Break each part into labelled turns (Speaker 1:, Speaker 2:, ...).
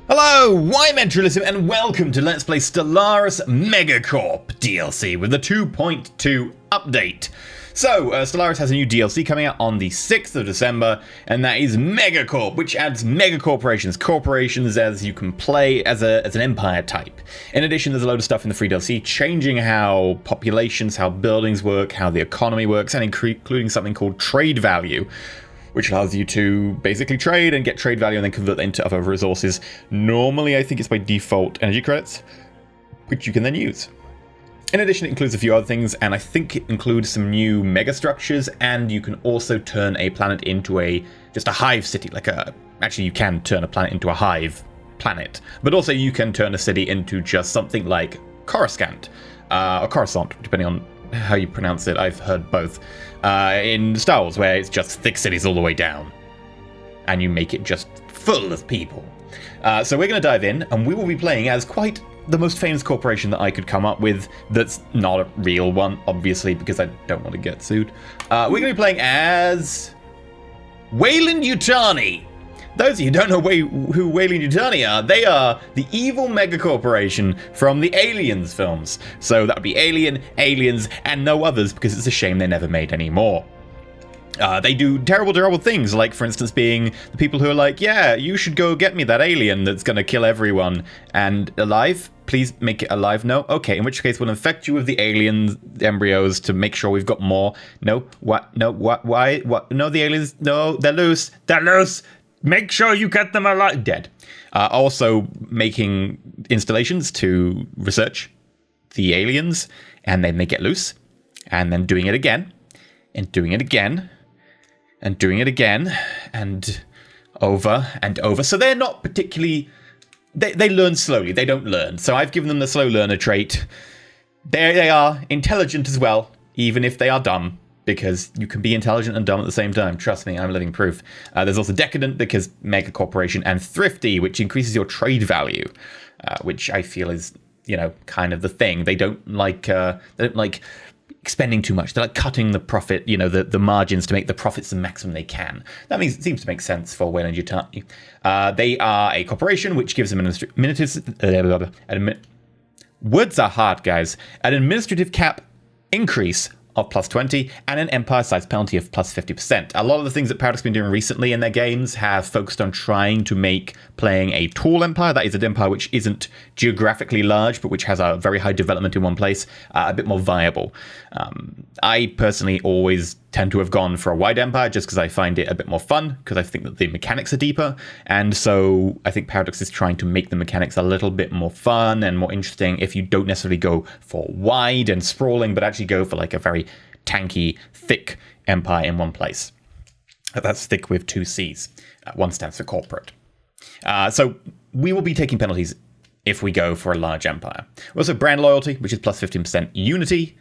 Speaker 1: Hello, I'm EnterElysium and welcome to Let's Play Stellaris Megacorp DLC with the 2.2 update. So, Stellaris has a new DLC coming out on the 6th of December, and that is Megacorp, which adds megacorporations, corporations as you can play as an empire type. In addition, there's a load of stuff in the free DLC changing how populations, how buildings work, how the economy works, and including something called trade value, which allows you to basically trade and get trade value and then convert that into other resources. Normally, I think it's by default energy credits, which you can then use. In addition, it includes a few other things, and I think it includes some new megastructures, and you can also turn a planet into just a hive city, actually you can turn a planet into a hive planet, but also you can turn a city into just something like Coruscant, or Coruscant, depending on how you pronounce it. I've heard both. In Star Wars, where it's just thick cities all the way down, and you make it just full of people. So we're going to dive in, and we will be playing as quite the most famous corporation that I could come up with that's not a real one, obviously, because I don't want to get sued. We're going to be playing as Weyland-Yutani. Those of you who don't know who Weyland-Yutani are, they are the evil megacorporation from the Aliens films. So that would be Alien, Aliens, and no others, because it's a shame they never made any more. They do terrible, terrible things, like, for instance, being the people who are like, yeah, you should go get me that alien that's going to kill everyone. And alive? Please make it alive. No? Okay, in which case we'll infect you with the alien embryos to make sure we've got more. No? What? No? What? Why? What? No, the aliens? No, they're loose. They're loose! Make sure you get them alive. Dead. Also making installations to research the aliens, and then they get loose, and then doing it again, and doing it again, and doing it again, and over and over. So they're not particularly... They learn slowly. They don't learn. So I've given them the slow learner trait. There they are, intelligent as well, even if they are dumb. Because you can be intelligent and dumb at the same time. Trust me, I'm living proof. There's also decadent, because mega corporation, and thrifty, which increases your trade value, which I feel is, kind of the thing. They don't like spending too much. They like cutting the profit, the margins to make the profits the maximum they can. That seems to make sense for Weyland-Yutani. They are a corporation which gives them words are hard, guys. An administrative cap increase of plus 20, and an empire size penalty of plus 50%. A lot of the things that Paradox have been doing recently in their games have focused on trying to make playing a tall empire, that is an empire which isn't geographically large, but which has a very high development in one place, a bit more viable. I personally always tend to have gone for a wide empire, just because I find it a bit more fun, because I think that the mechanics are deeper, and so I think Paradox is trying to make the mechanics a little bit more fun and more interesting if you don't necessarily go for wide and sprawling, but actually go for like a very tanky, thick empire in one place. That's thick with two C's. One stands for corporate. So we will be taking penalties if we go for a large empire. We also brand loyalty, which is plus 15%. Unity.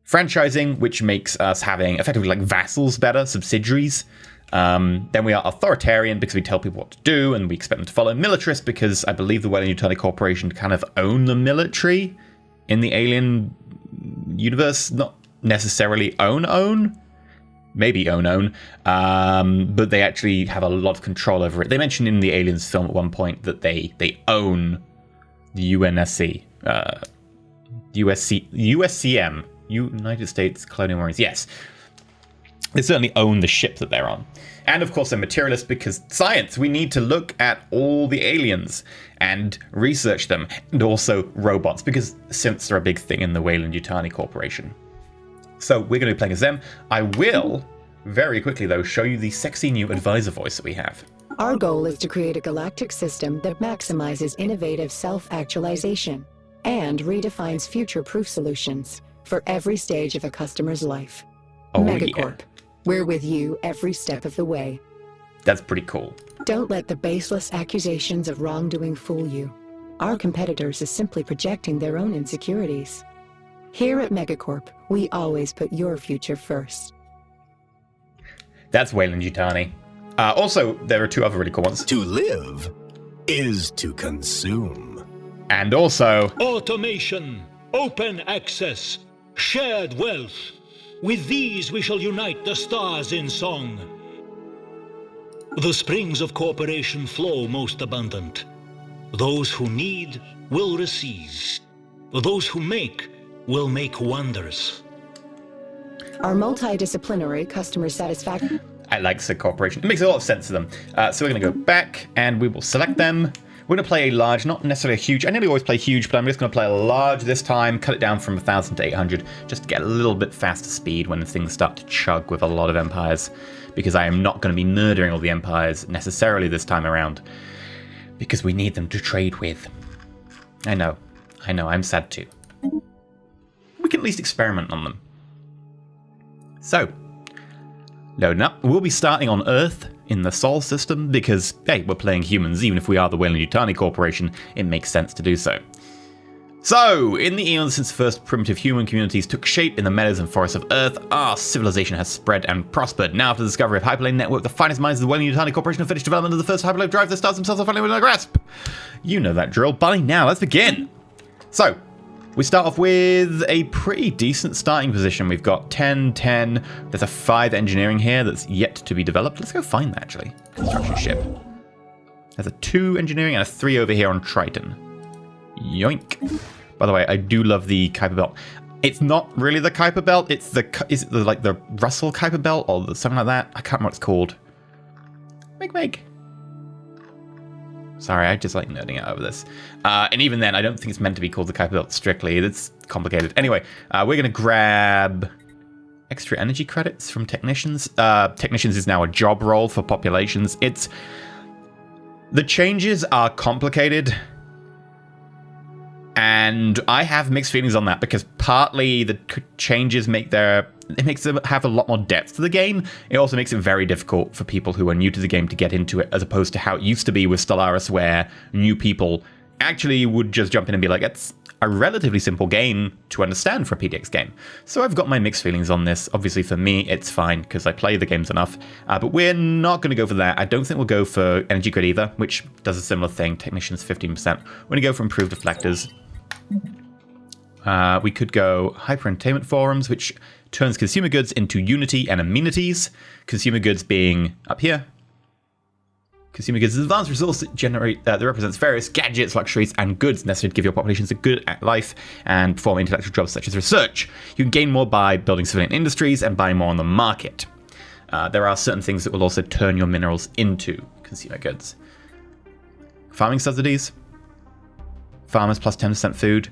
Speaker 1: Franchising, which makes us having effectively like vassals better, subsidiaries. Then we are authoritarian, because we tell people what to do and we expect them to follow. Militarist, because I believe the Weyland-Yutani Corporation kind of own the military in the alien universe. Not necessarily own, maybe own, but they actually have a lot of control over it. They mentioned in the Aliens film at one point that they own the UNSC, USCM, United States Colonial Marines. Yes, they certainly own the ship that they're on. And of course they're materialist, because science, we need to look at all the aliens and research them, and also robots, because synths are a big thing in the Weyland-Yutani Corporation. So we're going to be playing as them. I will, very quickly though, show you the sexy new advisor voice that we have.
Speaker 2: Our goal is to create a galactic system that maximizes innovative self-actualization and redefines future-proof solutions for every stage of a customer's life. Megacorp. Yeah. We're with you every step of the way.
Speaker 1: That's pretty cool.
Speaker 2: Don't let the baseless accusations of wrongdoing fool you. Our competitors are simply projecting their own insecurities. Here at Megacorp, we always put your future first.
Speaker 1: That's Weyland-Yutani. Also, there are two other really cool ones.
Speaker 3: To live is to consume.
Speaker 1: And also...
Speaker 4: automation, open access, shared wealth. With these we shall unite the stars in song. The springs of cooperation flow most abundant. Those who need will receive. Those who make will make wonders.
Speaker 2: Our multidisciplinary customer satisfaction.
Speaker 1: I like said corporation. It makes a lot of sense to them. So we're going to go back and we will select them. We're going to play a large, not necessarily a huge. I nearly always play huge, but I'm just going to play a large this time, cut it down from 1,000 to 800, just to get a little bit faster speed when things start to chug with a lot of empires, because I am not going to be murdering all the empires necessarily this time around, because we need them to trade with. I know, I'm sad too. We can at least experiment on them. So, loading up. We'll be starting on Earth in the Sol system because, hey, we're playing humans. Even if we are the Weyland-Yutani Corporation, it makes sense to do so. So, in the eons since the first primitive human communities took shape in the meadows and forests of Earth, our civilization has spread and prospered. Now, after the discovery of Hyperlane Network, the finest minds of the Weyland-Yutani Corporation have finished development of the first hyperloop drive that stars themselves are finally within a grasp. You know that drill. By now, let's begin. So, we start off with a pretty decent starting position. We've got 10, 10. There's a 5 engineering here that's yet to be developed. Let's go find that, actually. Construction ship. There's a 2 engineering and a 3 over here on Triton. Yoink. By the way, I do love the Kuiper Belt. It's not really the Kuiper Belt. It's the, is it like the Russell Kuiper Belt or something like that? I can't remember what it's called. Make. Sorry, I just like nerding out over this. And even then, I don't think it's meant to be called the Kuiper Belt strictly. It's complicated. Anyway, we're going to grab extra energy credits from technicians. Technicians is now a job role for populations. The changes are complicated. And I have mixed feelings on that because partly the changes it makes them have a lot more depth to the game. It also makes it very difficult for people who are new to the game to get into it, as opposed to how it used to be with Stellaris, where new people actually would just jump in and be like, it's a relatively simple game to understand for a PDX game. So I've got my mixed feelings on this. Obviously for me, it's fine because I play the games enough, but we're not going to go for that. I don't think we'll go for energy grid either, which does a similar thing. Technicians 15%. We're going to go for improved deflectors. We could go hyper-entertainment forums, which turns consumer goods into Unity and amenities. Consumer goods being up here. Consumer goods is an advanced resource that represents various gadgets, luxuries, and goods necessary to give your populations a good life and perform intellectual jobs such as research. You can gain more by building civilian industries and buying more on the market. There are certain things that will also turn your minerals into consumer goods. Farming subsidies. Farmers plus 10% food.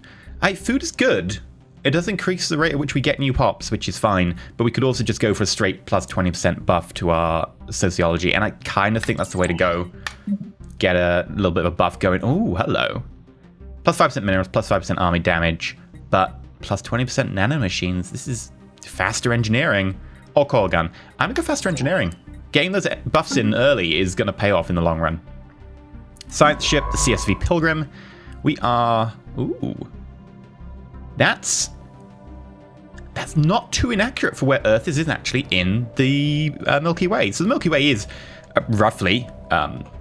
Speaker 1: Food is good. It does increase the rate at which we get new pops, which is fine, but we could also just go for a straight plus 20% buff to our sociology, and I kind of think that's the way to go. Get a little bit of a buff going. Oh, hello. Plus 5% minerals, plus 5% army damage, but plus 20% nanomachines. This is faster engineering. Or coil gun. I'm going to go faster engineering. Getting those buffs in early is going to pay off in the long run. Science ship, the CSV Pilgrim. We are... Ooh. That's not too inaccurate for where Earth is actually in the Milky Way. So the Milky Way is roughly,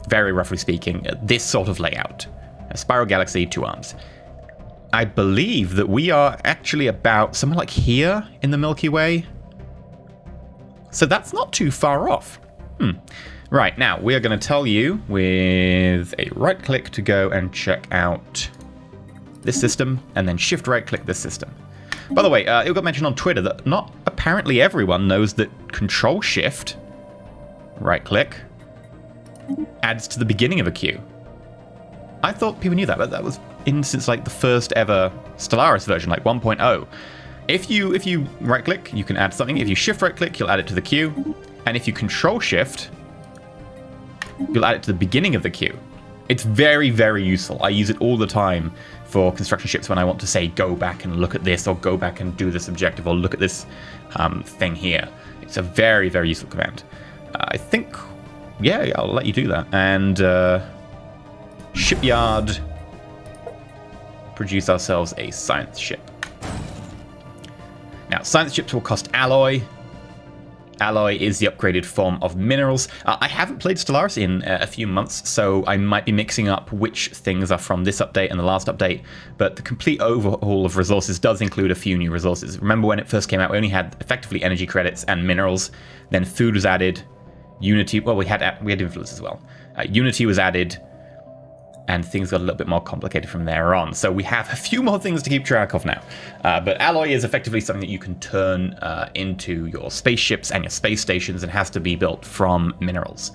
Speaker 1: very roughly speaking, this sort of layout. A spiral galaxy, 2 arms. I believe that we are actually about somewhere like here in the Milky Way. So that's not too far off. Right, now we are going to tell you with a right click to go and check out this system, and then shift right click this system. By the way, it got mentioned on Twitter that not apparently everyone knows that control shift, right click, adds to the beginning of a queue. I thought people knew that, but that was since like the first ever Stellaris version, like 1.0. If you right click, you can add something. If you shift right click, you'll add it to the queue. And if you control shift, you'll add it to the beginning of the queue. It's very, very useful. I use it all the time for construction ships when I want to say, go back and look at this, or go back and do this objective, or look at this thing here. It's a very, very useful command. I think, yeah, I'll let you do that. And shipyard, produce ourselves a science ship. Now, science ships will cost alloy. Alloy is the upgraded form of minerals. I haven't played Stellaris in a few months, so I might be mixing up which things are from this update and the last update, but the complete overhaul of resources does include a few new resources. Remember when it first came out, we only had effectively energy credits and minerals, then food was added, Unity, well, we had influence as well. Unity was added, and things got a little bit more complicated from there on. So we have a few more things to keep track of now. But alloy is effectively something that you can turn into your spaceships and your space stations, and has to be built from minerals.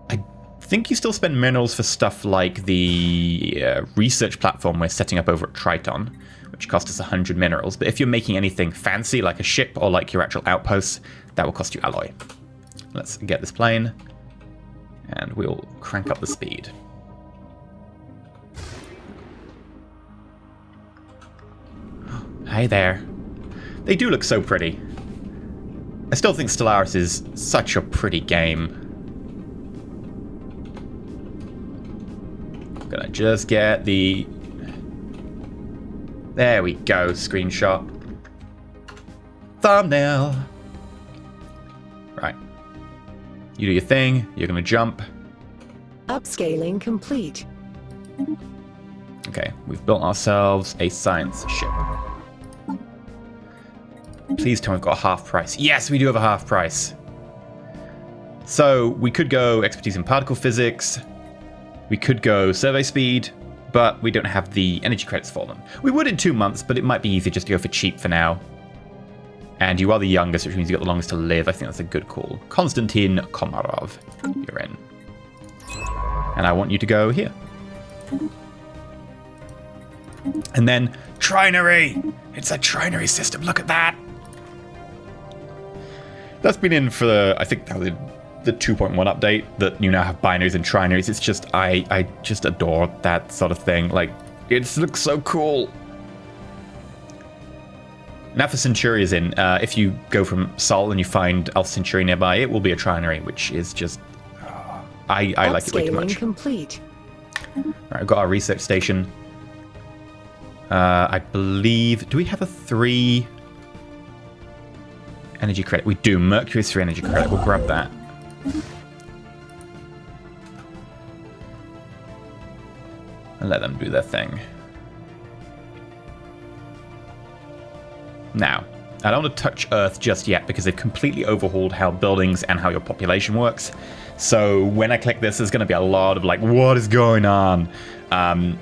Speaker 1: I think you still spend minerals for stuff like the research platform we're setting up over at Triton, which cost us 100 minerals. But if you're making anything fancy, like a ship or like your actual outposts, that will cost you alloy. Let's get this plane, and we'll crank up the speed. Hey there. They do look so pretty. I still think Stellaris is such a pretty game. I'm gonna just get the... There we go, screenshot. Thumbnail. Right. You do your thing, you're gonna jump.
Speaker 2: Upscaling complete.
Speaker 1: Okay, we've built ourselves a science ship. Please tell me we've got a half price. Yes, we do have a half price. So we could go expertise in particle physics. We could go survey speed, but we don't have the energy credits for them. We would in 2 months, but it might be easier just to go for cheap for now. And you are the youngest, which means you've got the longest to live. I think that's a good call. Konstantin Komarov, you're in. And I want you to go here. And then trinary. It's a trinary system. Look at that. That's been in for, I think, the 2.1 update, that you now have binaries and trinaries. It's just, I just adore that sort of thing. Like, it looks so cool. Now for Century is in. If you go from Sol and you find Alpha Century nearby, it will be a trinary, which is just... I like it way too much.
Speaker 2: Complete.
Speaker 1: Alright, we've got our research station. I believe... Do we have a 3 energy credit? We do. Mercury's 3 energy credit. We'll grab that. And let them do their thing. Now, I don't want to touch Earth just yet because they've completely overhauled how buildings and how your population works. So when I click this, there's going to be a lot of like, what is going on? I'm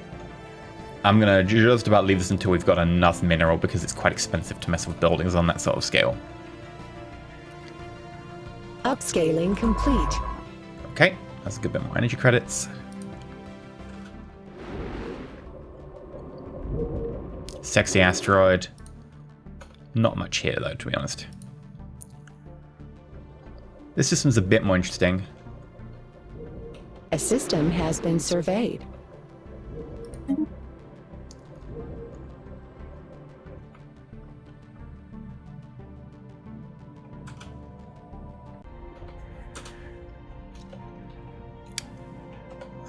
Speaker 1: going to just about leave this until we've got enough mineral because it's quite expensive to mess with buildings on that sort of scale.
Speaker 2: Upscaling complete.
Speaker 1: Okay, that's a good bit more energy credits. Sexy asteroid. Not much here though, to be honest. This system's a bit more interesting.
Speaker 2: A system has been surveyed.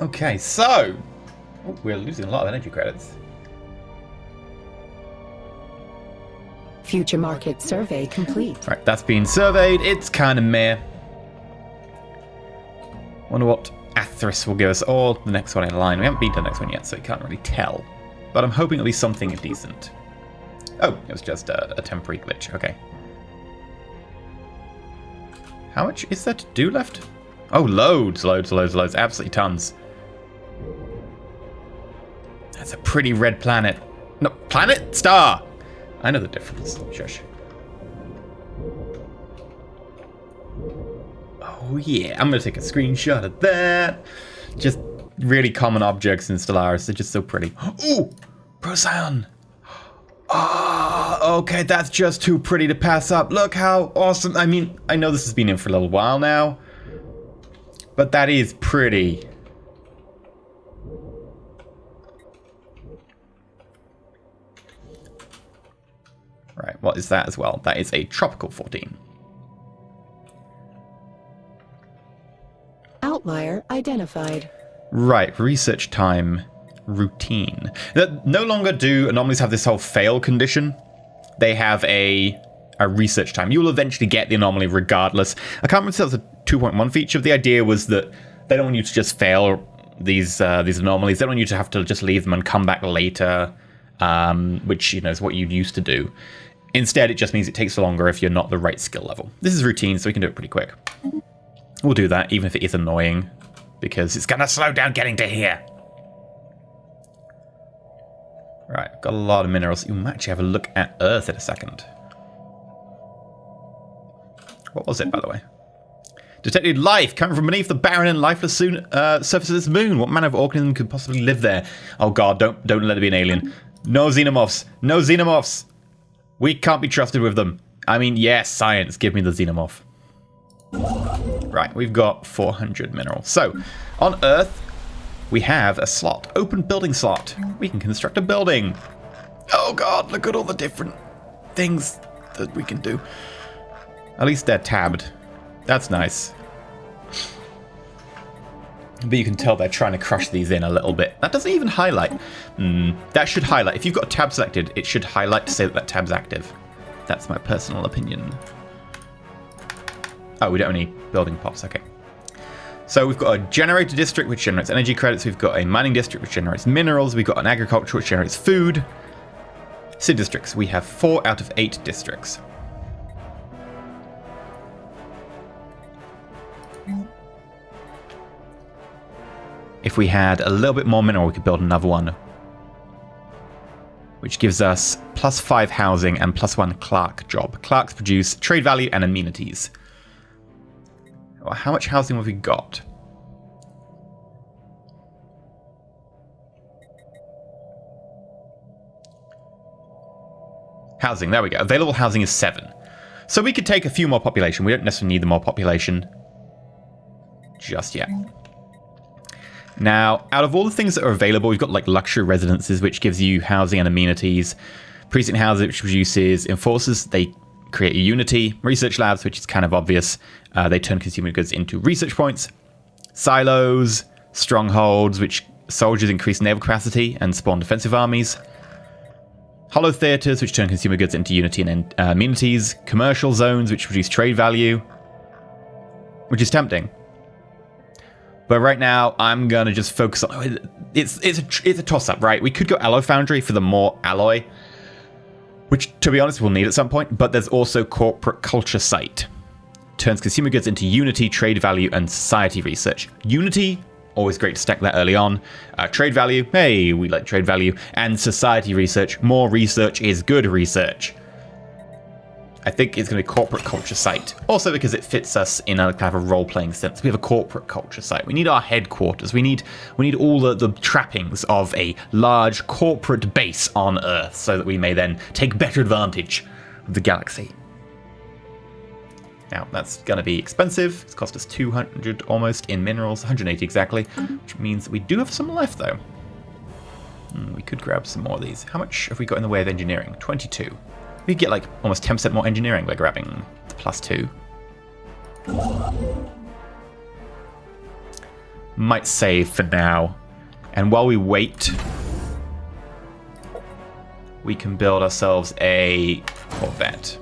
Speaker 1: Okay, so... Oh, we're losing a lot of energy credits.
Speaker 2: Future market survey complete.
Speaker 1: Right, that's been surveyed. It's kind of meh. Wonder what Athris will give us, or the next one in line. We haven't beat the next one yet, so you can't really tell. But I'm hoping it'll be something decent. Oh, it was just a temporary glitch. Okay. How much is there to do left? Oh, loads. Absolutely tons. That's a pretty red planet. No, planet? Star! I know the difference. Shush. Oh yeah, I'm gonna take a screenshot of that. Just really common objects in Stellaris. They're just so pretty. Ooh! Procyon! Oh, okay, that's just too pretty to pass up. Look how awesome. I mean, I know this has been in for a little while now, but that is pretty. Right, what is that as well? That is a tropical 14.
Speaker 2: Outlier identified.
Speaker 1: Right, research time routine. No longer do anomalies have this whole fail condition. They have a research time. You will eventually get the anomaly regardless. I can't remember if that was a 2.1 feature. The idea was that they don't want you to just fail these anomalies. They don't want you to have to just leave them and come back later, which, you know, is what you used to do. Instead, it just means it takes longer if you're not the right skill level. This is routine, so we can do it pretty quick. We'll do that, even if it is annoying, because it's going to slow down getting to here. Got a lot of minerals. You might actually have a look at Earth in a second. What was it, by the way? Detected life coming from beneath the barren and lifeless surface of this moon. What manner of organism could possibly live there? Oh god, don't let it be an alien. No xenomorphs. No xenomorphs. We can't be trusted with them. I mean, yes, science. Give me the xenomorph. Right, we've got 400 minerals. So, on Earth, we have a slot. Open building slot. We can construct a building. Oh god, look at all the different things that we can do. At least they're tabbed. That's nice. But you can tell they're trying to crush these in a little bit. That doesn't even highlight. That should highlight. If you've got a tab selected, it should highlight to say that that tab's active. That's my personal opinion. Oh, we don't have any building pots. Okay. So we've got a generator district, which generates energy credits. We've got a mining district, which generates minerals. We've got an agriculture, which generates food. City districts. We have 4 out of 8 districts. If we had a little bit more mineral, we could build another one. Which gives us +5 housing and +1 clerk job. Clerks produce trade value and amenities. Well, how much housing have we got? Housing, there we go. Available housing is 7. So we could take a few more population. We don't necessarily need the more population just yet. Now, out of all the things that are available, we've got like luxury residences, which gives you housing and amenities. Precinct houses, which produces enforcers. They create a unity. Research labs, which is kind of obvious. They turn consumer goods into research points. Silos, strongholds, which soldiers increase naval capacity and spawn defensive armies. Hollow theaters, which turn consumer goods into unity and amenities. Commercial zones, which produce trade value, which is tempting. But right now, I'm going to just focus on... It's a toss-up, right? We could go Alloy Foundry for the more alloy, which, to be honest, we'll need at some point. But there's also Corporate Culture Site. Turns consumer goods into Unity, trade value, and society research. Unity, always great to stack that early on. Trade value, hey, we like trade value. And society research, more research is good research. I think it's going to be Corporate Culture Site. Also because it fits us in a kind of a role-playing sense. We have a corporate culture site. We need our headquarters. We need all the trappings of a large corporate base on Earth so that we may then take better advantage of the galaxy. Now, that's going to be expensive. It's cost us 200 almost in minerals, 180 exactly, which means that we do have some left, though. We could grab some more of these. How much have we got in the way of engineering? 22. We get like almost 10% more engineering by grabbing the +2. Might save for now. And while we wait, we can build ourselves a Corvette.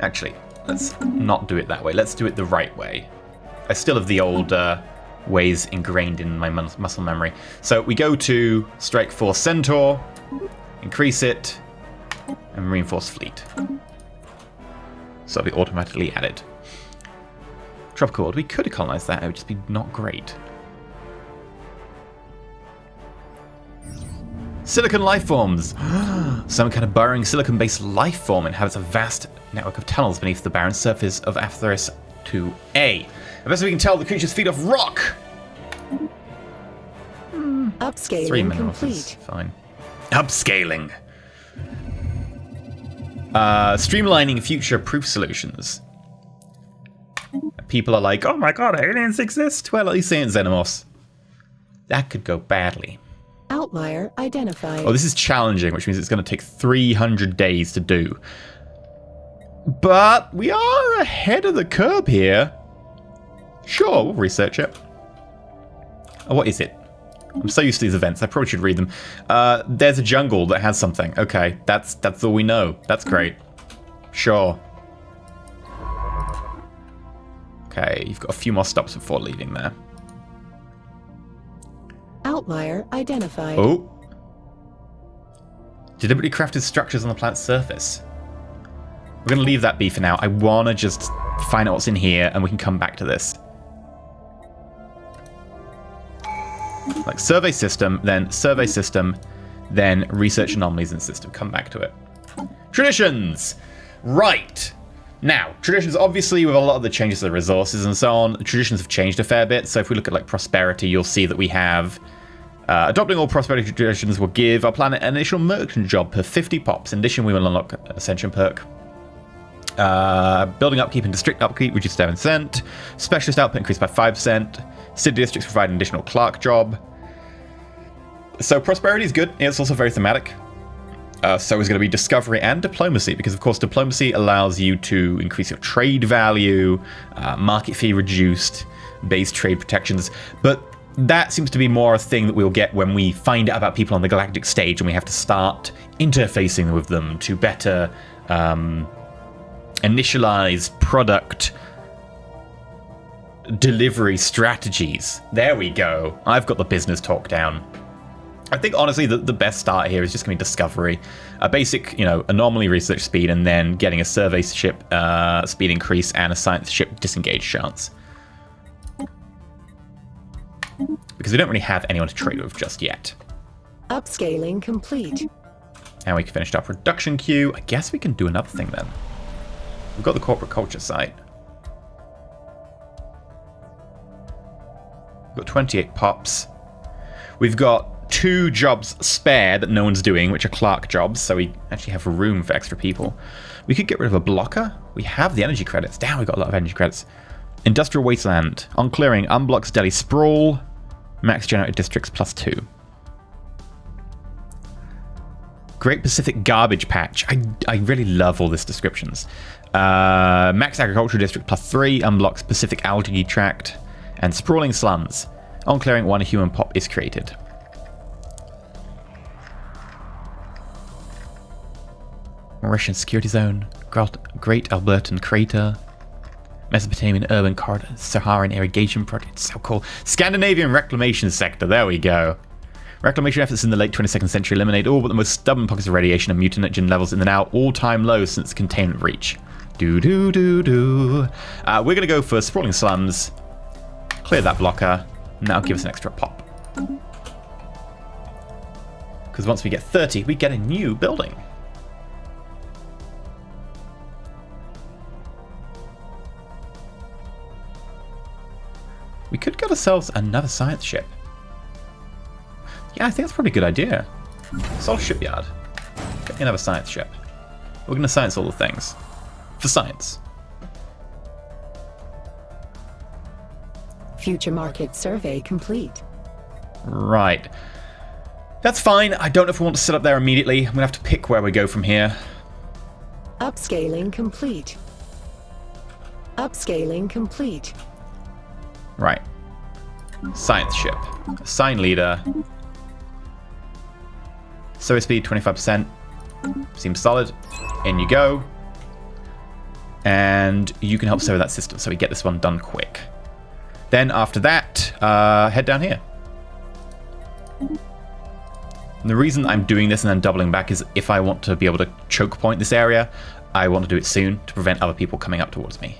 Speaker 1: Actually, let's not do it that way. Let's do it the right way. I still have the old ways ingrained in my muscle memory. So we go to Strike Force Centaur. Increase it, and reinforce fleet. So it'll be automatically added. Tropical world, we could have colonized that, it would just be not great. Silicon life forms. Some kind of burrowing silicon-based life form inhabits a vast network of tunnels beneath the barren surface of Atheris 2A. As best we can tell, the creatures feed off rock.
Speaker 2: Upscaling
Speaker 1: 3 minerals
Speaker 2: complete.
Speaker 1: is fine. Upscaling. Streamlining future-proof solutions. People are like, oh my god, aliens exist? Well, at least they ain't xenomorphs. That could go badly.
Speaker 2: Outlier identified.
Speaker 1: Oh, this is challenging, which means it's going to take 300 days to do. But we are ahead of the curve here. Sure, we'll research it. Oh, what is it? I'm so used to these events, I probably should read them. There's a jungle that has something. Okay, that's all we know. That's great. Sure. Okay, you've got a few more stops before leaving there.
Speaker 2: Outlier identified.
Speaker 1: Oh. Deliberately crafted structures on the planet's surface. We're going to leave that be for now. I want to just find out what's in here, and we can come back to this. like survey system, then research anomalies in system. Come back to it. Traditions! Right. Now, traditions, obviously, with a lot of the changes to the resources and so on, traditions have changed a fair bit. So if we look at like prosperity, you'll see that we have adopting all prosperity traditions will give our planet an additional merchant job per 50 pops. In addition, we will unlock Ascension perk. Building upkeep and district upkeep reduced 7%. Specialist output increased by 5%. City districts provide an additional clerk job. So prosperity is good. It's also very thematic. So is going to be discovery and diplomacy, because of course diplomacy allows you to increase your trade value, market fee reduced, base trade protections. But that seems to be more a thing that we'll get when we find out about people on the galactic stage and we have to start interfacing with them to better initialize product delivery strategies. There we go. I've got the business talk down. I think, honestly, the best start here is just going to be discovery. A basic, anomaly research speed, and then getting a survey ship speed increase and a science ship disengage chance. Because we don't really have anyone to trade with just yet.
Speaker 2: Upscaling complete.
Speaker 1: And we can finish our production queue. I guess we can do another thing then. We've got the corporate culture site. We've got 28 pops. We've got 2 jobs spare that no one's doing, which are clerk jobs, so we actually have room for extra people. We could get rid of a blocker. We have the energy credits. Damn, we've got a lot of energy credits. Industrial wasteland. On clearing, unblocks Delhi sprawl. Max generated districts +2. Great Pacific garbage patch. I really love all these descriptions. Max agricultural district +3. Unblocks Pacific algae tract. And sprawling slums. On clearing, 1 human pop is created. Mauritian Security Zone, Great Albertan Crater, Mesopotamian Urban Corridor, Saharan Irrigation Project, so cool. Scandinavian Reclamation Sector, there we go. Reclamation efforts in the late 22nd century eliminate all but the most stubborn pockets of radiation and mutagen levels in the now all-time low since containment breach. We're going to go for Sprawling Slums, clear that blocker, and that'll give us an extra pop. Because once we get 30, we get a new building. We could get ourselves another science ship. Yeah, I think that's probably a good idea. Sol Shipyard. Get me another science ship. We're going to science all the things. For science.
Speaker 2: Future market survey complete.
Speaker 1: Right. That's fine. I don't know if we want to sit up there immediately. I'm going to have to pick where we go from here.
Speaker 2: Upscaling complete. Upscaling complete.
Speaker 1: Right. Science ship. Assign leader. Survey speed 25%. Seems solid. In you go. And you can help survey that system so we get this one done quick. Then after that, head down here. And the reason I'm doing this and then doubling back is if I want to be able to choke point this area, I want to do it soon to prevent other people coming up towards me.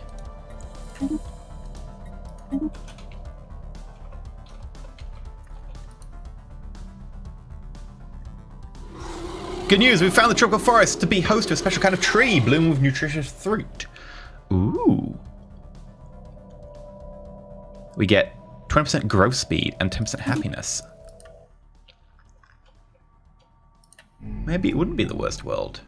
Speaker 1: Good news, we've found the tropical forest to be host to a special kind of tree blooming with nutritious fruit. Ooh. We get 20% growth speed and 10% happiness. Maybe it wouldn't be the worst world.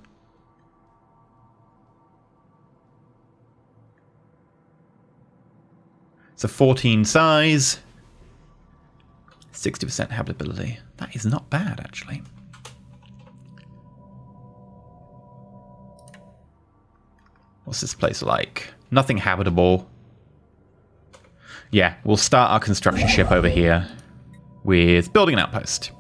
Speaker 1: It's a 14 size. 60% habitability. That is not bad, actually. What's this place like? Nothing habitable. Yeah, we'll start our construction ship over here with building an outpost.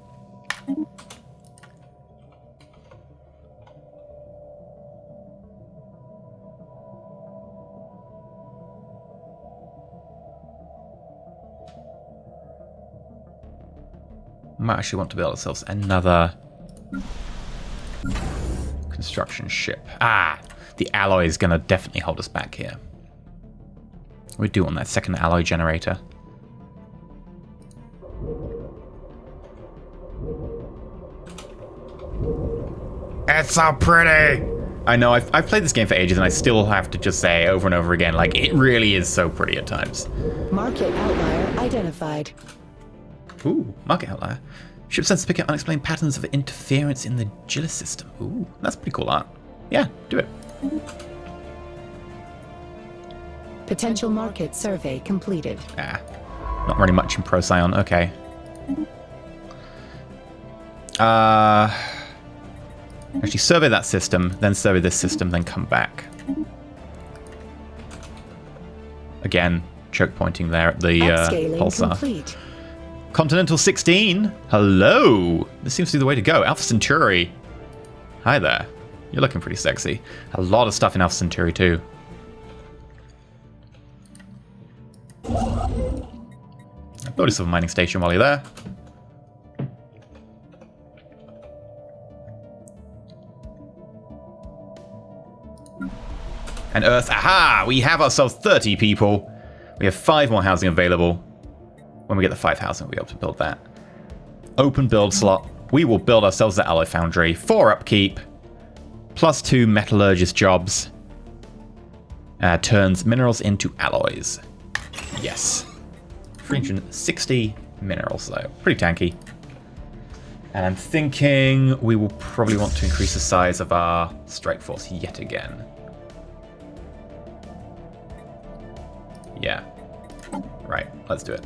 Speaker 1: Might actually want to build ourselves another construction ship. Ah! The alloy is going to definitely hold us back here. We do want that second alloy generator.
Speaker 3: It's so pretty.
Speaker 1: I know, I've played this game for ages and I still have to just say over and over again, like, it really is so pretty at times.
Speaker 2: Market outlier identified.
Speaker 1: Ooh, market outlier. Ship sensors pick up unexplained patterns of interference in the Gillis system. Ooh, that's pretty cool art. Yeah, do it.
Speaker 2: Potential market survey completed.
Speaker 1: Ah, not really much in Procyon. Okay. Actually, survey that system, then survey this system, then come back. Again, choke pointing there at the
Speaker 2: Upscaling
Speaker 1: pulsar.
Speaker 2: complete.
Speaker 1: Continental 16. Hello. This seems to be the way to go. Alpha Centauri. Hi there. You're looking pretty sexy. A lot of stuff in Alpha Centauri too. Build yourself a mining station while you're there. And Earth, aha! We have ourselves 30 people. We have 5 more housing available. When we get the 5,000, we'll be able to build that. Open build slot. We will build ourselves the alloy foundry. 4 upkeep. +2 metallurgist jobs. Turns minerals into alloys. Yes. 360 minerals, though. Pretty tanky. And I'm thinking we will probably want to increase the size of our strike force yet again. Yeah. Right, let's do it.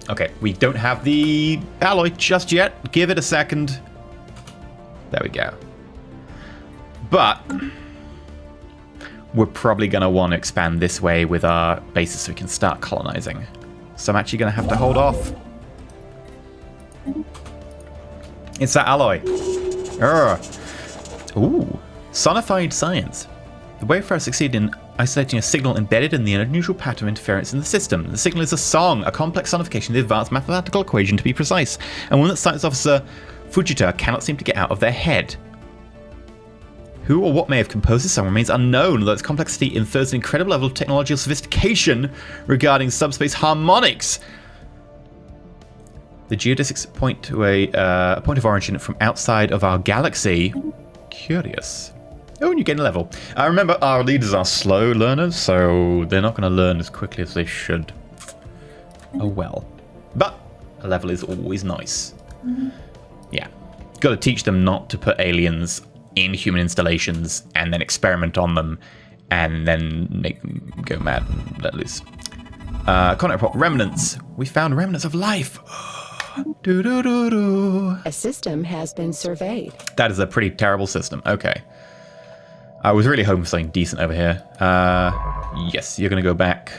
Speaker 1: Okay, we don't have the alloy just yet. Give it a second. There we go. But we're probably going to want to expand this way with our bases so we can start colonizing. So I'm actually going to have to hold off. It's that alloy. Urgh. Ooh, sonified science. The Wayfarer succeeded in isolating a signal embedded in the unusual pattern of interference in the system. The signal is a song, a complex sonification of the advanced mathematical equation to be precise, and one that Science Officer Fujita cannot seem to get out of their head. Who or what may have composed this song remains unknown, although its complexity infers an incredible level of technological sophistication regarding subspace harmonics. The geodesics point to a point of origin from outside of our galaxy. Curious. Oh, and you gain a level. Remember, our leaders are slow learners, so they're not going to learn as quickly as they should. Oh well. But a level is always nice. Yeah. Got to teach them not to put aliens in human installations and then experiment on them and then make them go mad and let loose. Contact report. Remnants. We found remnants of life.
Speaker 2: A system has been surveyed.
Speaker 1: That is a pretty terrible system. Okay. I was really hoping for something decent over here. Yes, you're going to go back.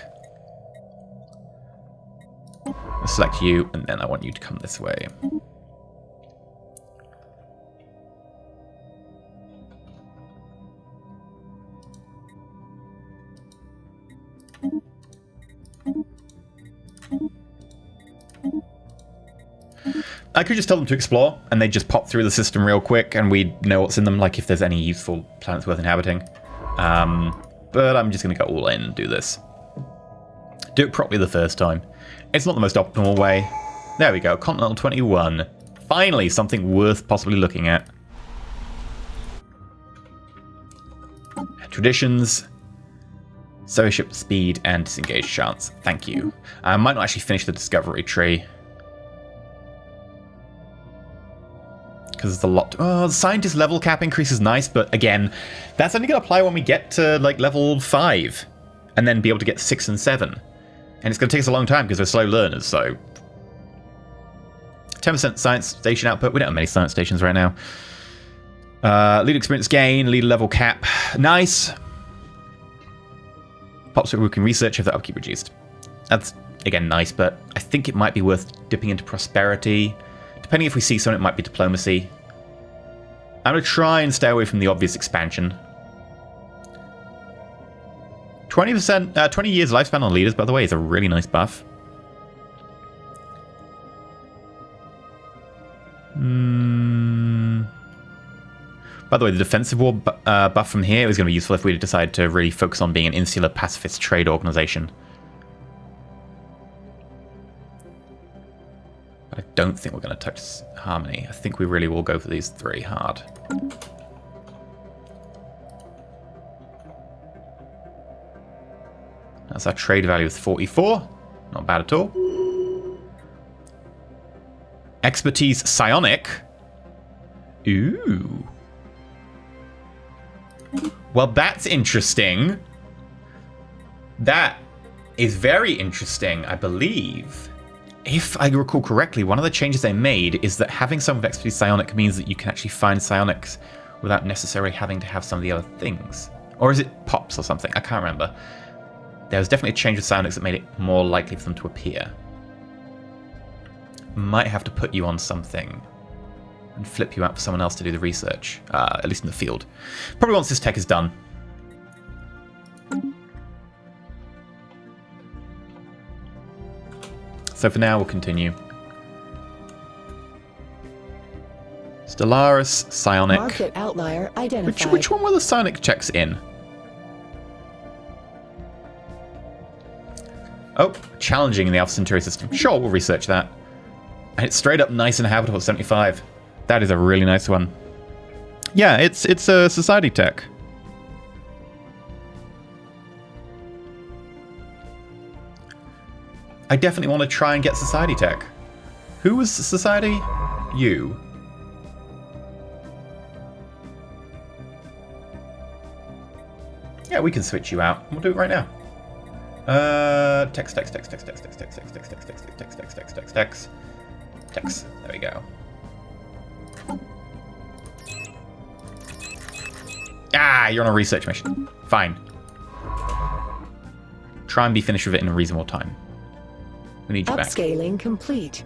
Speaker 1: I'll select you, and then I want you to come this way. I could just tell them to explore, and they'd just pop through the system real quick, and we'd know what's in them, like if there's any useful planets worth inhabiting. But I'm just going to go all in and do this. Do it properly the first time. It's not the most optimal way. There we go, Continental 21. Finally, something worth possibly looking at. Traditions. Survey ship speed and disengage chance. Thank you. I might not actually finish the discovery tree. Because there's a lot. Oh, the scientist level cap increase is nice, but again, that's only going to apply when we get to like level 5, and then be able to get 6 and 7. And it's going to take us a long time because we're slow learners. So 10% science station output. We don't have many science stations right now. Lead experience gain, lead level cap. Nice. Pops where we can research if that upkeep reduced. That's again nice, but I think it might be worth dipping into prosperity. Depending if we see something, it might be diplomacy. I'm going to try and stay away from the obvious expansion. 20%, 20 years lifespan on leaders, by the way, is a really nice buff. By the way, the defensive war buff from here is going to be useful if we decide to really focus on being an insular pacifist trade organization. I don't think we're going to touch Harmony. I think we really will go for these 3 hard. That's our trade value of 44. Not bad at all. Expertise psionic. Ooh. Well, that's interesting. That is very interesting, I believe. If I recall correctly, one of the changes they made is that having some of expertise psionic means that you can actually find psionics without necessarily having to have some of the other things. Or is it pops or something? I can't remember. There was definitely a change with psionics that made it more likely for them to appear. Might have to put you on something and flip you out for someone else to do the research, at least in the field. Probably once this tech is done. So for now, we'll continue. Stellaris, psionic.
Speaker 2: Market outlier identified.
Speaker 1: Which one were the psionic checks in? Oh, challenging in the Alpha Centauri system. Sure, we'll research that. And it's straight up nice and habitable at 75. That is a really nice one. Yeah, it's a society tech. I definitely want to try and get society tech. Who was society? You. Yeah, we can switch you out. We'll do it right now. Text. There we go. Ah, you're on a research mission. Fine. Try and be finished with it in a reasonable time. We need you back.
Speaker 2: Upscaling complete.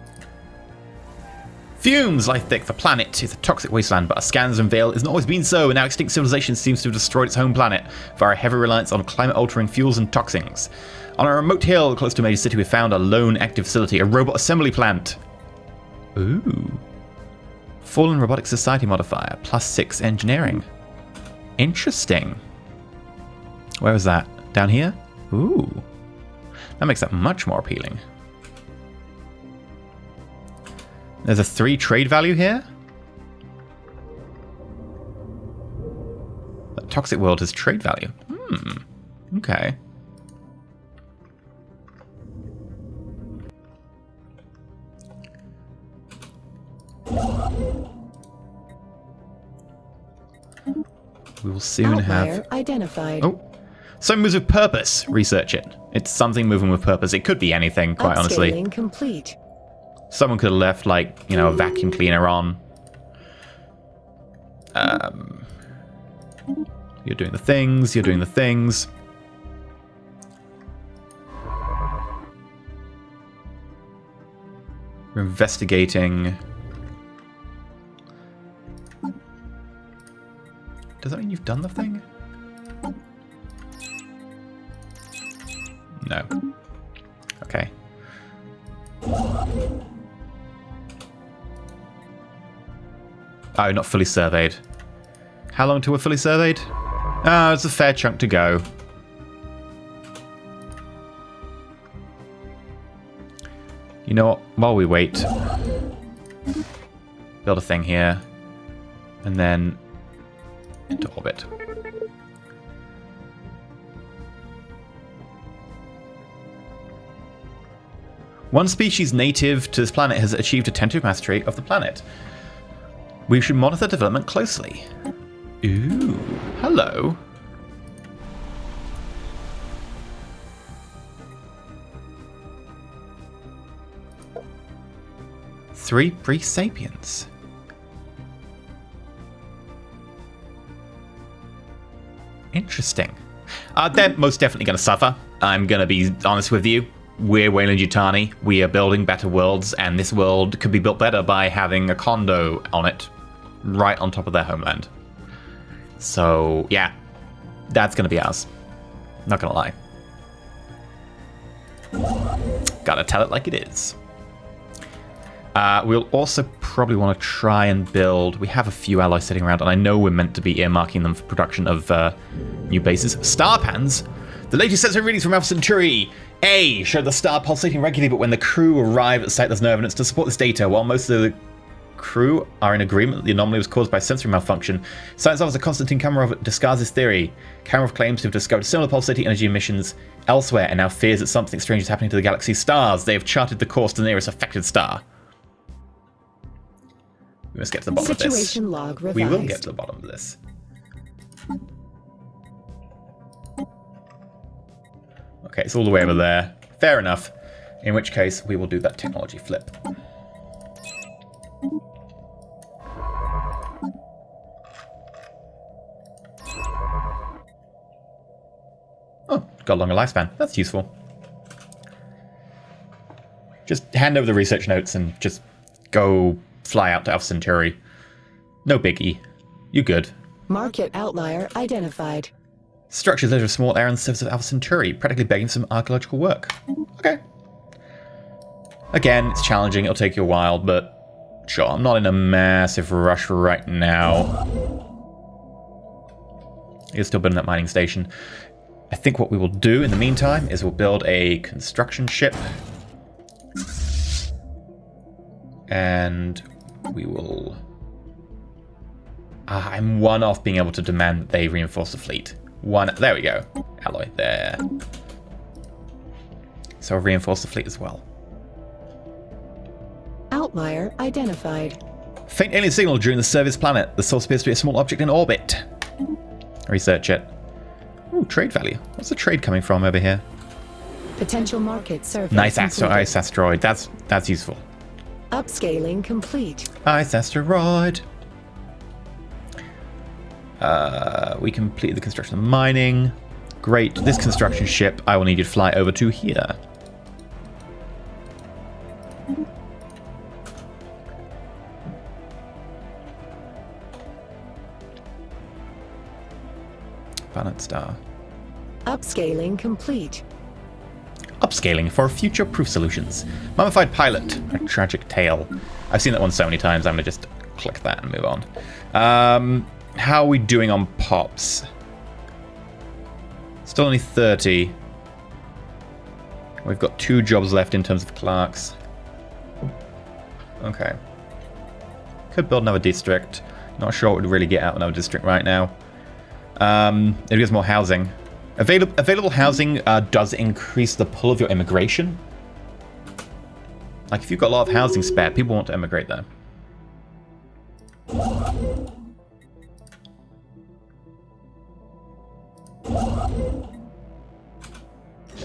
Speaker 1: Fumes lie thick. The planet is a toxic wasteland, but our scans unveil it's not always been so, and now extinct civilization seems to have destroyed its home planet via a heavy reliance on climate-altering fuels and toxins. On a remote hill close to a major city, we found a lone active facility, a robot assembly plant. Ooh. Fallen Robotic Society modifier, +6 engineering. Interesting. Where was that? Down here? Ooh. That makes that much more appealing. There's a 3 trade value here. That toxic world has trade value. Okay. We will soon have...
Speaker 2: identified.
Speaker 1: Oh. Something moves with purpose. Research it. It's something moving with purpose. It could be anything, quite honestly.
Speaker 2: Upscaling complete.
Speaker 1: Someone could have left, like, you know, a vacuum cleaner on. You're doing the things. You're doing the things. We're investigating. Does that mean you've done the thing? No. Okay. Oh, not fully surveyed. How long till we're fully surveyed? Oh, it's a fair chunk to go. You know what? While we wait, build a thing here, and then into orbit. One species native to this planet has achieved a tentative mastery of the planet. We should monitor development closely. Ooh, hello. Three pre-sapiens. Interesting. They're most definitely going to suffer. I'm going to be honest with you. We're Weyland-Yutani. We are building better worlds, and this world could be built better by having a condo on it, right on top of their homeland. So, yeah, that's going to be ours. Not going to lie. Gotta tell it like it is. We'll also probably want to try and build... We have a few alloys sitting around, and I know we're meant to be earmarking them for production of new bases. Star pans! The latest sensory readings from Alpha Centauri A. Show the star pulsating regularly, but when the crew arrive at site, there's no evidence to support this data. While most of the crew are in agreement that the anomaly was caused by sensory malfunction, Science Officer Konstantin Kamarov discards his theory. Kamarov claims to have discovered similar pulsating energy emissions elsewhere and now fears that something strange is happening to the galaxy's stars. They have charted the course to the nearest affected star. We must get to the bottom of this.
Speaker 2: Situation log revised.
Speaker 1: We will get to the bottom of this. Okay, it's all the way over there. Fair enough. In which case, we will do that technology flip. Oh, got a longer lifespan. That's useful. Just hand over the research notes and just go fly out to Alpha Centauri. No biggie. You good.
Speaker 2: Market outlier identified.
Speaker 1: Structures litter a small area on the surface of Alpha Centauri, practically begging some archaeological work. Okay. Again, it's challenging. It'll take you a while, but sure, I'm not in a massive rush right now. You're still building that mining station. I think what we will do in the meantime is we'll build a construction ship. And we will... I'm one off being able to demand that they reinforce the fleet. One, there we go. Alloy, there. So I'll reinforce the fleet as well.
Speaker 2: Outlier identified.
Speaker 1: Faint alien signal during the service planet. The source appears to be a small object in orbit. Research it. Ooh, trade value. What's the trade coming from over here?
Speaker 2: Potential market survey.
Speaker 1: Nice
Speaker 2: completed.
Speaker 1: ice asteroid. That's useful.
Speaker 2: Upscaling complete.
Speaker 1: Ice asteroid. We completed the construction of mining. Great. This construction ship, I will need you to fly over to here. Planet Star.
Speaker 2: Upscaling complete.
Speaker 1: Upscaling for future-proof solutions. Mummified pilot. A tragic tale. I've seen that one so many times, I'm going to just click that and move on. How are we doing on pops? Still only 30. We've got 2 jobs left in terms of clerks. Okay. Could build another district. Not sure what would really get out of another district right now. It gives more housing. Available housing does increase the pull of your immigration. Like, if you've got a lot of housing spare, people want to immigrate there.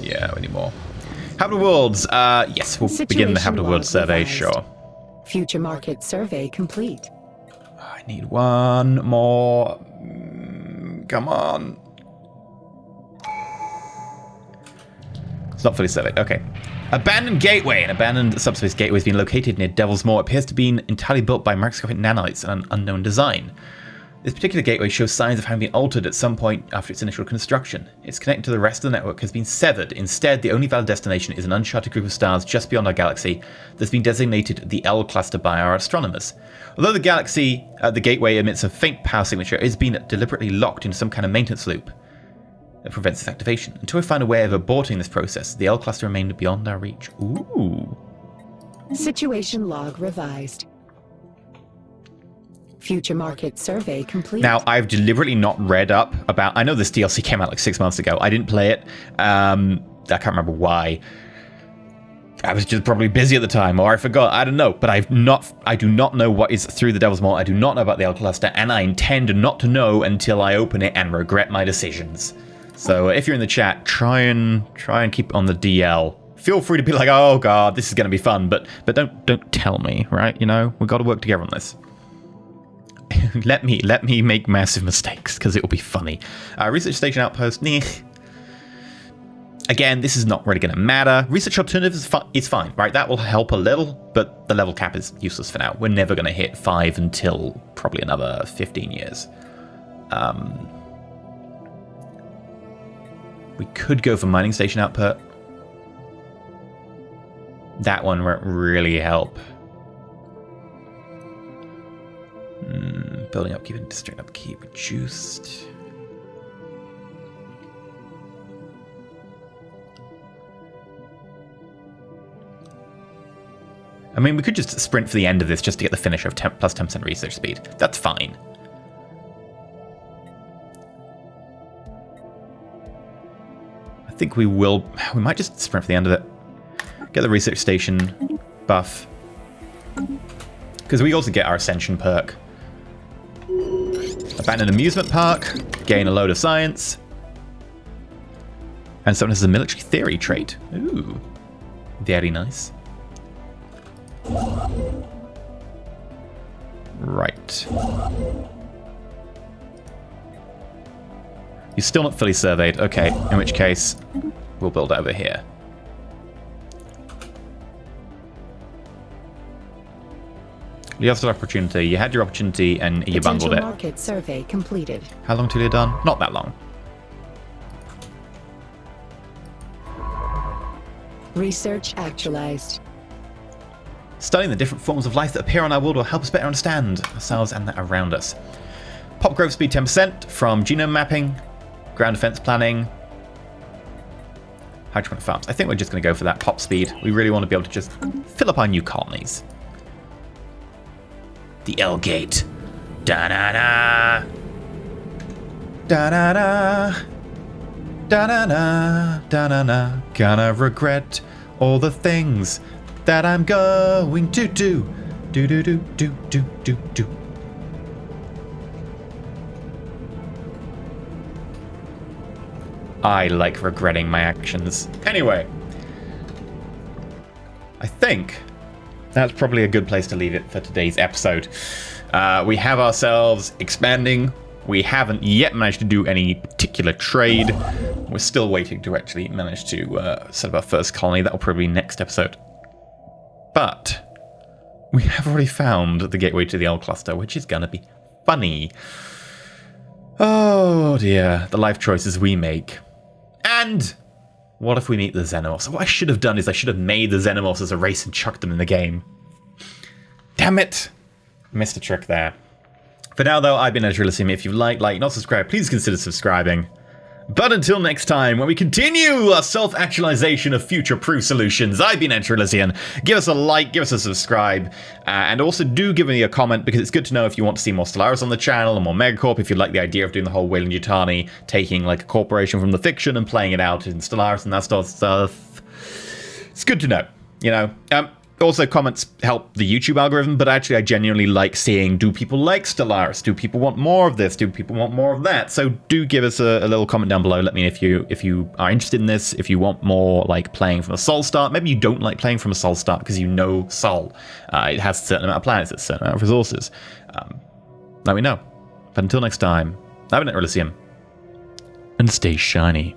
Speaker 1: Yeah, we need more. Habitable worlds. Yes, we'll begin the habitable world survey, sure.
Speaker 2: Future market survey complete.
Speaker 1: I need one more. Come on. It's not fully surveyed. Okay. Abandoned gateway. An abandoned subspace gateway has been located near Devil's Maw. It appears to be entirely built by microscopic nanites and an unknown design. This particular gateway shows signs of having been altered at some point after its initial construction. Its connection to the rest of the network has been severed. Instead, the only valid destination is an uncharted group of stars just beyond our galaxy that's been designated the L cluster by our astronomers. Although the galaxy, the gateway emits a faint power signature, it has been deliberately locked into some kind of maintenance loop that prevents its activation. Until we find a way of aborting this process, the L cluster remained beyond our reach. Ooh.
Speaker 2: Situation log revised. Future market survey complete.
Speaker 1: Now, I've deliberately not read up about... I know this DLC came out like 6 months ago. I didn't play it. I can't remember why. I was just probably busy at the time, or I forgot. I don't know. But I do not know what is through the Devil's Maw. I do not know about the L cluster, and I intend not to know until I open it and regret my decisions. So if you're in the chat, try and keep it on the DL. Feel free to be like, oh god, this is going to be fun, but don't tell me, right? You know, we've got to work together on this. let me make massive mistakes because it will be funny. Research station outpost. Again, this is not really going to matter. Research alternatives is fine, right? That will help a little, but the level cap is useless for now. We're never going to hit 5 until probably another 15 years. We could go for mining station output. That one won't really help. Building upkeep and district upkeep reduced. I mean, we could just sprint for the end of this just to get the finish of plus 10% research speed. That's fine. I think we might just sprint for the end of it. Get the research station buff. Because we also get our Ascension perk. Abandoned amusement park. Gain a load of science. And someone has a military theory trait. Ooh. Very nice. Right. You're still not fully surveyed. Okay, in which case, we'll build over here. You have the opportunity. You had your opportunity and you bungled it.
Speaker 2: Market survey completed.
Speaker 1: How long till you're done? Not that long.
Speaker 2: Research actualized.
Speaker 1: Studying the different forms of life that appear on our world will help us better understand ourselves and that around us. Pop growth speed 10% from genome mapping, ground defense planning, hydroponic farms. I think we're just going to go for that pop speed. We really want to be able to just fill up our new colonies. The L gate. Da-da-da. Da-da-da. Da-da-da. Da-da-da. Gonna regret all the things that I'm going to do. Do-do-do-do-do-do-do. I like regretting my actions. Anyway. I think that's probably a good place to leave it for today's episode. We have ourselves expanding. We haven't yet managed to do any particular trade. We're still waiting to actually manage to set up our first colony. That will probably be next episode. But we have already found the gateway to the L cluster, which is going to be funny. Oh dear, the life choices we make. And what if we meet the Xenomorphs? What I should have done is I should have made the Xenomorphs as a race and chucked them in the game. Damn it! Missed a trick there. For now, though, I've been EnterElysium. If you like, not subscribe, please consider subscribing. But until next time, when we continue our self-actualization of future-proof solutions, I've been EnterElysium. Give us a like, give us a subscribe, and also do give me a comment, because it's good to know if you want to see more Stellaris on the channel, and more Megacorp, if you like the idea of doing the whole Weyland-Yutani, taking like a corporation from the fiction and playing it out in Stellaris and that sort of stuff. It's good to know, you know. Also, comments help the YouTube algorithm, but actually I genuinely like seeing, do people like Stellaris? Do people want more of this? Do people want more of that? So do give us a little comment down below. Let me know if you are interested in this, if you want more like playing from a Sol start. Maybe you don't like playing from a Sol start because you know Sol. It has a certain amount of planets, a certain amount of resources. Let me know. But until next time, I've been EnterElysium, and stay shiny.